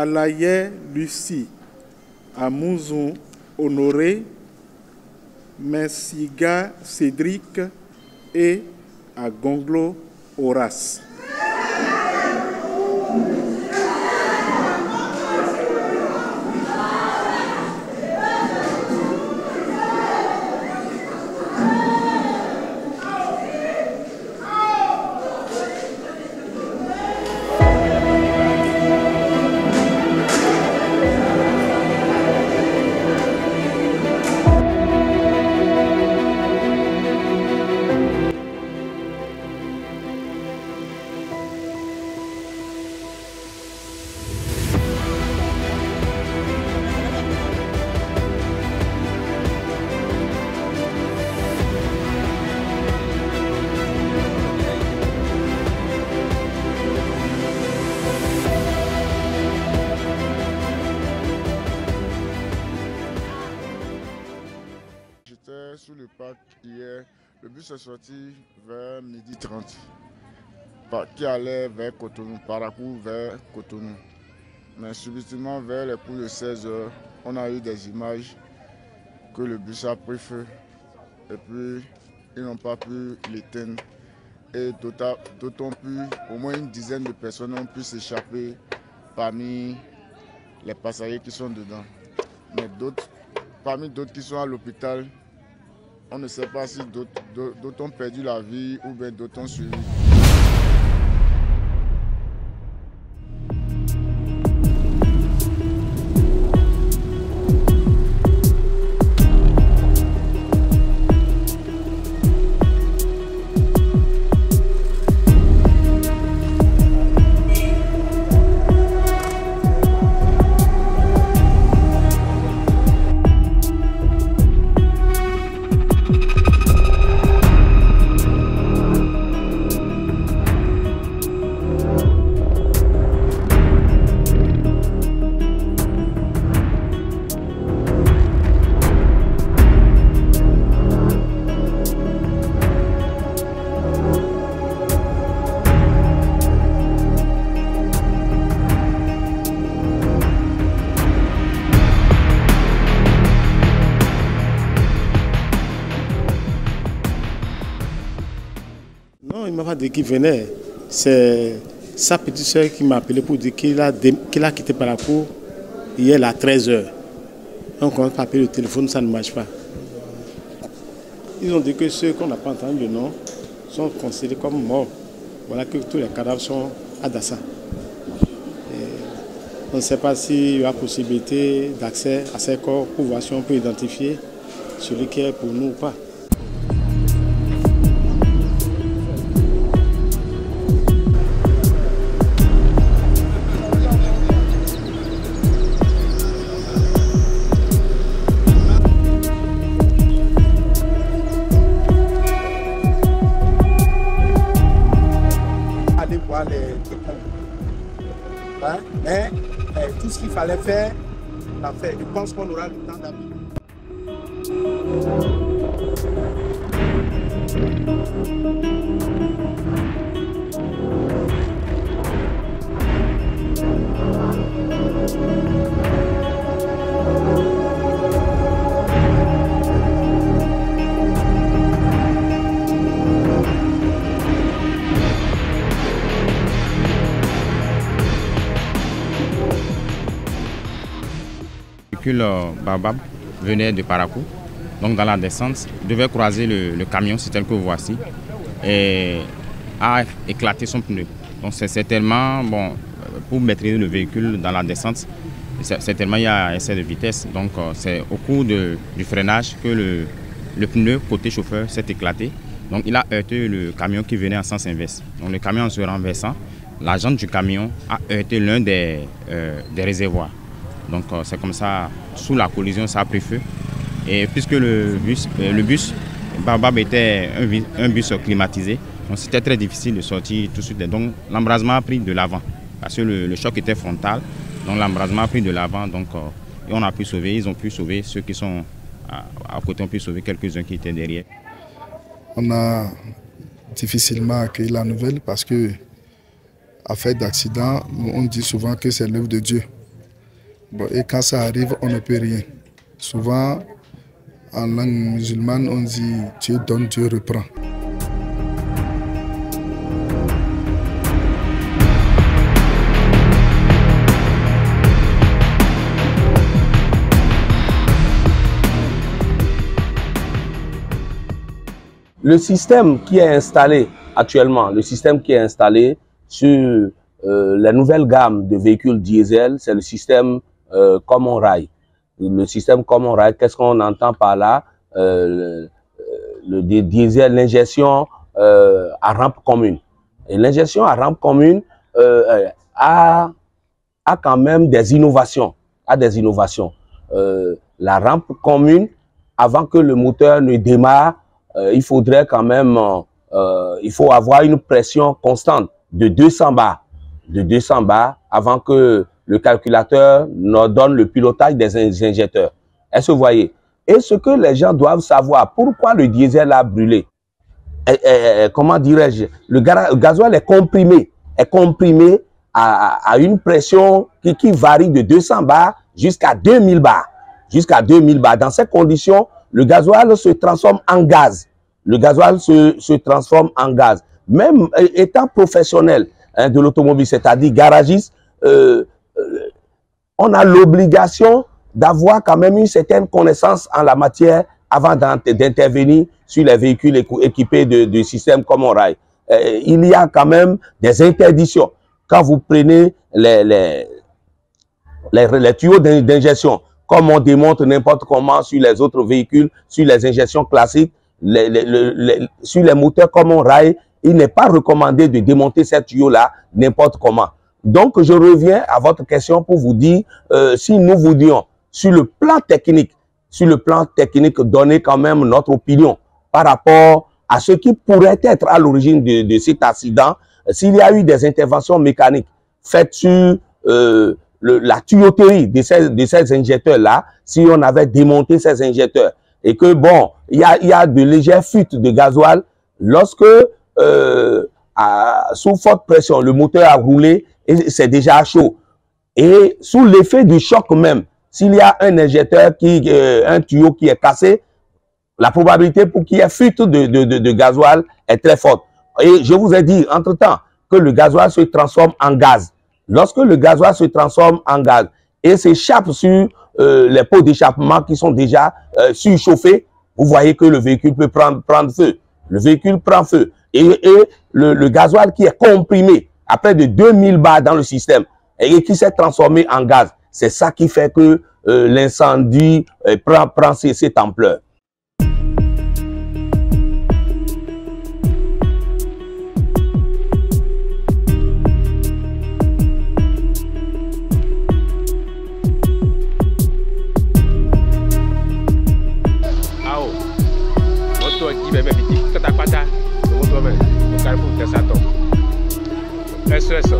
Alaye Lucie, à Mouzon Honoré, Mensiga Cédric et à Gonglo Horace. Sous le parc hier, le bus est sorti vers 12h30 qui allait vers Cotonou, Parakou vers Cotonou. Mais subitement vers les coups de 16h, on a eu des images que le bus a pris feu et puis ils n'ont pas pu l'éteindre. Et d'autant plus, au moins une dizaine de personnes ont pu s'échapper parmi les passagers qui sont dedans. Mais parmi d'autres qui sont à l'hôpital, on ne sait pas si d'autres ont perdu la vie ou bien d'autres ont suivi. Non, il m'a pas dit qu'il venait. C'est sa petite soeur qui m'a appelé pour dire qu'il a quitté Parakou hier à 13h. Donc on a appelé le téléphone, ça ne marche pas. Ils ont dit que ceux qu'on n'a pas entendu le nom sont considérés comme morts. Voilà que tous les cadavres sont à Dassa. On ne sait pas s'il y a possibilité d'accès à ces corps pour voir si on peut identifier celui qui est pour nous ou pas. Mais tout ce qu'il fallait faire, on l'a fait. Je pense qu'on aura le temps d'appliquer. Baobab venait de Parakou, donc dans la descente, devait croiser le camion, c'est tel que voici, et a éclaté son pneu. Donc c'est certainement, bon, pour maîtriser le véhicule dans la descente, certainement il y a un excès de vitesse. Donc c'est au cours du freinage que le pneu côté chauffeur s'est éclaté. Donc il a heurté le camion qui venait en sens inverse. Donc le camion en se renversant, la jante du camion a heurté l'un des réservoirs. Donc c'est comme ça, sous la collision, ça a pris feu. Et puisque le bus Baobab était un bus climatisé, donc c'était très difficile de sortir tout de suite. Donc l'embrasement a pris de l'avant, parce que le choc était frontal. Donc l'embrasement a pris de l'avant, donc et on a pu sauver, ils ont pu sauver ceux qui sont à côté, on pu sauver quelques-uns qui étaient derrière. On a difficilement accueilli la nouvelle parce que, à fait d'accident, on dit souvent que c'est l'œuvre de Dieu. Bon, et quand ça arrive, on ne peut rien. Souvent, en langue musulmane, on dit Dieu donne, Dieu reprend. Le système qui est installé actuellement, le système qui est installé sur la nouvelle gamme de véhicules diesel, c'est le système Common Rail. Le système Common Rail, qu'est-ce qu'on entend par là? Le diesel, l'injection à rampe commune. Et l'injection à rampe commune a quand même des innovations. La rampe commune, avant que le moteur ne démarre, il faudrait quand même, il faut avoir une pression constante de 200 bars. De 200 bars avant que le calculateur nous donne le pilotage des injecteurs. Est-ce que vous voyez? Et ce que les gens doivent savoir, pourquoi le diesel a brûlé? Comment dirais-je? Le gasoil est comprimé à une pression qui varie de 200 bars jusqu'à 2000 bars. Jusqu'à 2000 bars. Dans ces conditions, le gasoil se transforme en gaz. Le gasoil se transforme en gaz. Même étant professionnel de l'automobile, c'est-à-dire garagiste, on a l'obligation d'avoir quand même une certaine connaissance en la matière avant d'intervenir sur les véhicules équipés de systèmes Common Rail. Il y a quand même des interdictions. Quand vous prenez les tuyaux d'injection, comme on démontre n'importe comment sur les autres véhicules, sur les injections classiques, sur les moteurs Common Rail, il n'est pas recommandé de démonter ces tuyaux-là n'importe comment. Donc, je reviens à votre question pour vous dire, si nous voulions, sur le plan technique, donner quand même notre opinion par rapport à ce qui pourrait être à l'origine de cet accident, s'il y a eu des interventions mécaniques faites sur la tuyauterie de ces injecteurs-là, si on avait démonté ces injecteurs, et que bon, il y a de légères fuites de gasoil, lorsque sous forte pression, le moteur a roulé et c'est déjà chaud. Et sous l'effet du choc même, s'il y a un injecteur un tuyau qui est cassé, la probabilité pour qu'il y ait fuite de gasoil est très forte. Et je vous ai dit, entre-temps, que le gasoil se transforme en gaz. Lorsque le gasoil se transforme en gaz et s'échappe sur les pots d'échappement qui sont déjà surchauffés, vous voyez que le véhicule peut prendre feu. Le véhicule prend feu. Et le gasoil qui est comprimé à près de 2000 bars dans le système et qui s'est transformé en gaz, c'est ça qui fait que l'incendie prend cette ampleur. Eso.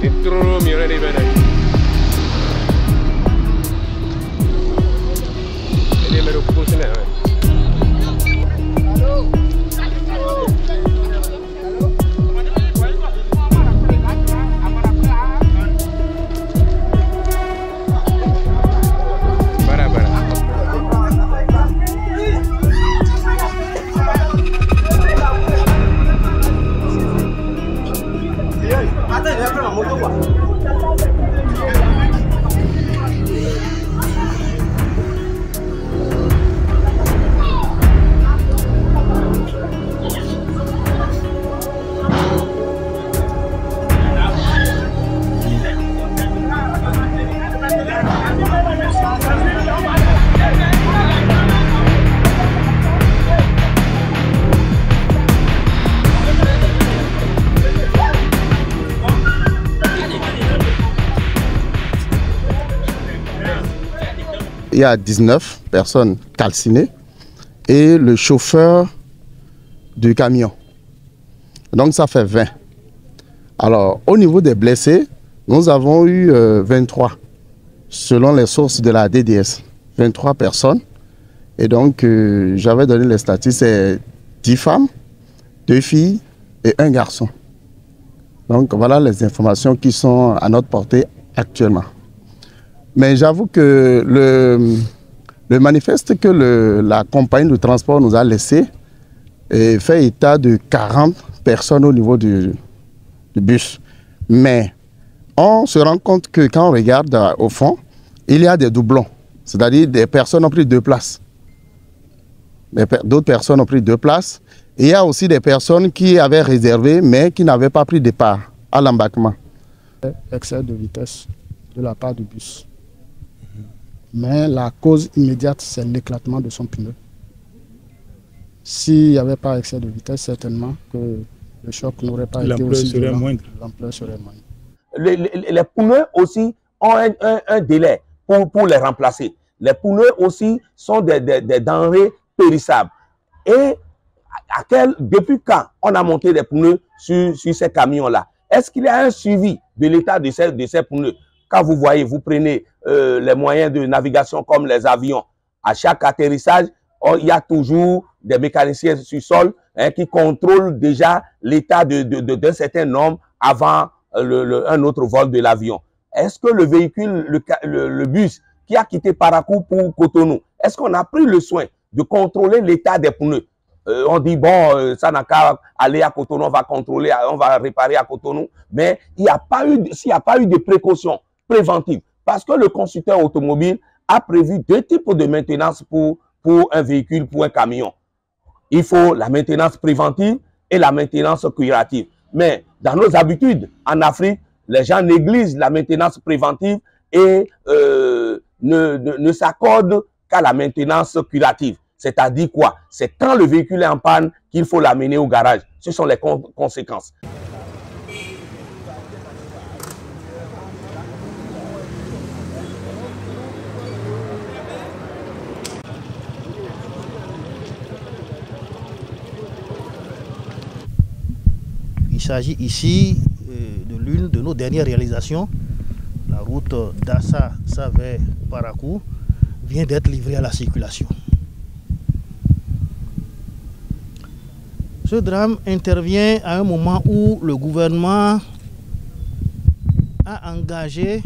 Dentro millones de venas. Ele me repousse né. Il y a 19 personnes calcinées et le chauffeur du camion. Donc ça fait 20. Alors au niveau des blessés, nous avons eu 23 selon les sources de la DDS. 23 personnes. Et donc j'avais donné les statistiques, c'est 10 femmes, 2 filles et 1 garçon. Donc voilà les informations qui sont à notre portée actuellement. Mais j'avoue que le manifeste que la compagnie de transport nous a laissé fait état de 40 personnes au niveau du bus. Mais on se rend compte que quand on regarde au fond, il y a des doublons. C'est-à-dire des personnes ont pris 2 places. D'autres personnes ont pris 2 places. Et il y a aussi des personnes qui avaient réservé, mais qui n'avaient pas pris de part à l'embarquement. Excès de vitesse de la part du bus. Mais la cause immédiate, c'est l'éclatement de son pneu. S'il n'y avait pas excès de vitesse, certainement que le choc n'aurait pas été aussi violent. L'ampleur serait moindre. Les pneus aussi ont un délai pour les remplacer. Les pneus aussi sont des denrées périssables. Et depuis quand on a monté des pneus sur ces camions-là? Est-ce qu'il y a un suivi de l'état de ces pneus? Quand vous voyez, vous prenez les moyens de navigation comme les avions, à chaque atterrissage, il y a toujours des mécaniciens sur sol qui contrôlent déjà l'état d'un certain nombre avant un autre vol de l'avion. Est-ce que le véhicule, le bus qui a quitté Parakou pour Cotonou, est-ce qu'on a pris le soin de contrôler l'état des pneus? On dit, bon, ça n'a qu'à aller à Cotonou, on va contrôler, on va réparer à Cotonou. Mais s'il n'y a pas eu de précautions préventives, parce que le constructeur automobile a prévu 2 types de maintenance pour un véhicule, pour un camion. Il faut la maintenance préventive et la maintenance curative. Mais dans nos habitudes, en Afrique, les gens négligent la maintenance préventive et ne s'accordent qu'à la maintenance curative. C'est-à-dire quoi? C'est quand le véhicule est en panne qu'il faut l'amener au garage. Ce sont les conséquences. Il s'agit ici de l'une de nos dernières réalisations. La route Dassa-Savè-Parakou vient d'être livrée à la circulation. Ce drame intervient à un moment où le gouvernement a engagé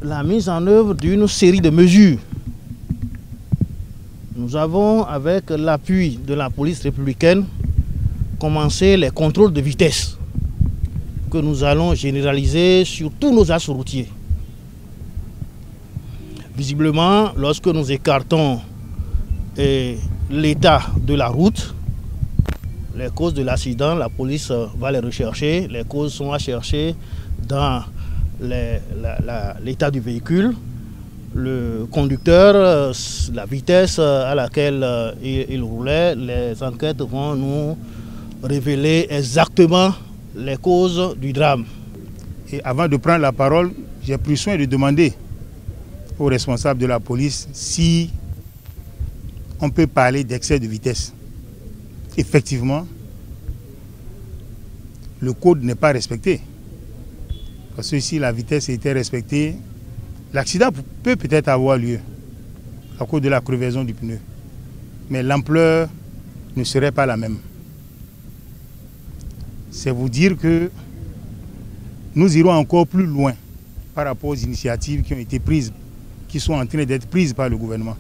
la mise en œuvre d'une série de mesures. Nous avons, avec l'appui de la police républicaine, commencé les contrôles de vitesse que nous allons généraliser sur tous nos axes routiers. Visiblement, lorsque nous écartons l'état de la route, les causes de l'accident, la police va les rechercher. Les causes sont à chercher dans l'état du véhicule, le conducteur, la vitesse à laquelle il roulait. Les enquêtes vont nous révéler exactement les causes du drame. Et avant de prendre la parole, j'ai pris soin de demander aux responsables de la police si on peut parler d'excès de vitesse. Effectivement, le code n'est pas respecté. Parce que si la vitesse était respectée, l'accident peut peut-être avoir lieu à cause de la crevaison du pneu. Mais l'ampleur ne serait pas la même. C'est vous dire que nous irons encore plus loin par rapport aux initiatives qui ont été prises, qui sont en train d'être prises par le gouvernement.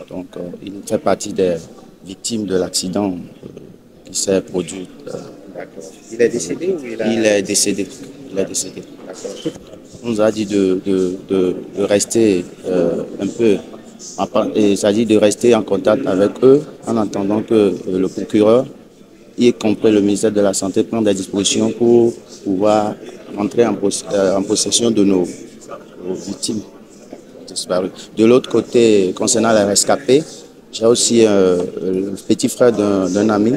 Donc, il fait partie des victimes de l'accident qui s'est produit. Il est décédé ou il est décédé. Il est décédé. On nous a dit de rester un peu, c'est-à-dire de rester en contact avec eux en attendant que le procureur, y compris le ministère de la Santé, prenne des dispositions pour pouvoir entrer en possession de nos victimes disparues. De l'autre côté, concernant les rescapés, j'ai aussi le petit frère d'un ami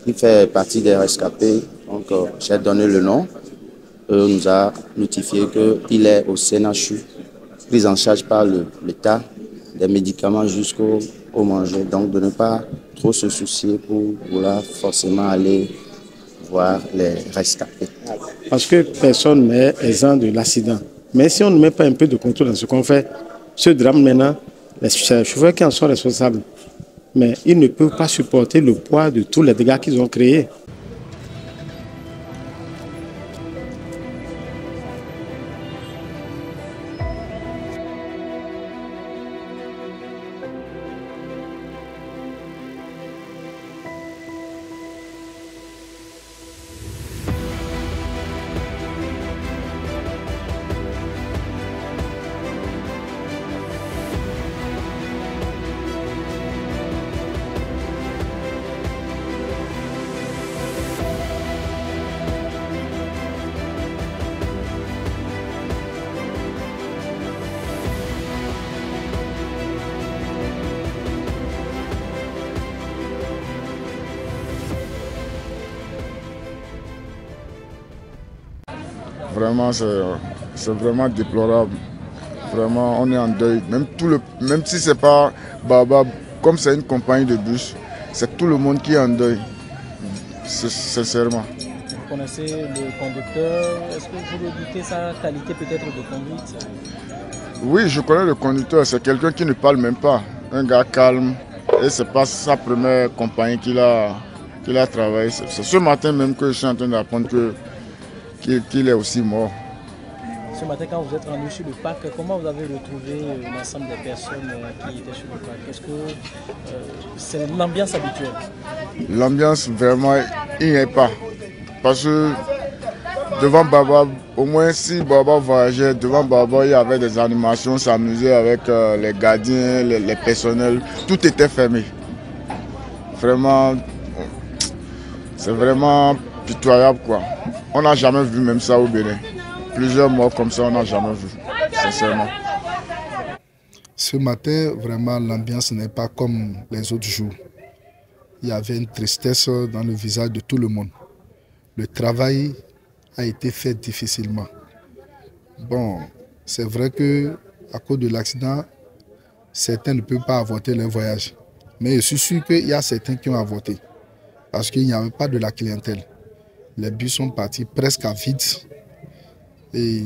qui fait partie des rescapés, donc j'ai donné le nom. Nous a notifié qu'il est au CNHU, pris en charge par l'État, des médicaments jusqu'au manger. Donc de ne pas trop se soucier pour vouloir forcément aller voir les rescapés. Parce que personne n'est exempt de l'accident. Mais si on ne met pas un peu de contrôle dans ce qu'on fait, ce drame maintenant, les chauffeurs qui en sont responsables, mais ils ne peuvent pas supporter le poids de tous les dégâts qu'ils ont créés. Vraiment, c'est vraiment déplorable. Vraiment, on est en deuil. Même si c'est pas Baobab, comme c'est une compagnie de bus, c'est tout le monde qui est en deuil. Sincèrement. Vous connaissez le conducteur. Est-ce que vous redoutez sa qualité peut-être de conduite? Oui, je connais le conducteur. C'est quelqu'un qui ne parle même pas. Un gars calme. Et c'est pas sa première compagnie qu'il a travaillé. C'est ce matin même que je suis en train d'apprendre qu'il est aussi mort. Ce matin, quand vous êtes rendu sur le parc, comment vous avez retrouvé l'ensemble des personnes qui étaient sur le parc? Est-ce que c'est l'ambiance habituelle? L'ambiance, vraiment, il n'y est pas. Parce que devant Baobab, au moins si Baobab voyageait, devant Baobab, il y avait des animations, s'amuser avec les gardiens, les personnels. Tout était fermé. Vraiment, c'est vraiment pitoyable, quoi. On n'a jamais vu même ça au Bénin. Plusieurs morts comme ça, on n'a jamais vu, sincèrement. Ce matin, vraiment, l'ambiance n'est pas comme les autres jours. Il y avait une tristesse dans le visage de tout le monde. Le travail a été fait difficilement. Bon, c'est vrai qu'à cause de l'accident, certains ne peuvent pas avorter leur voyage. Mais je suis sûr qu'il y a certains qui ont avorté. Parce qu'il n'y avait pas de la clientèle. Les bus sont partis presque à vide. Et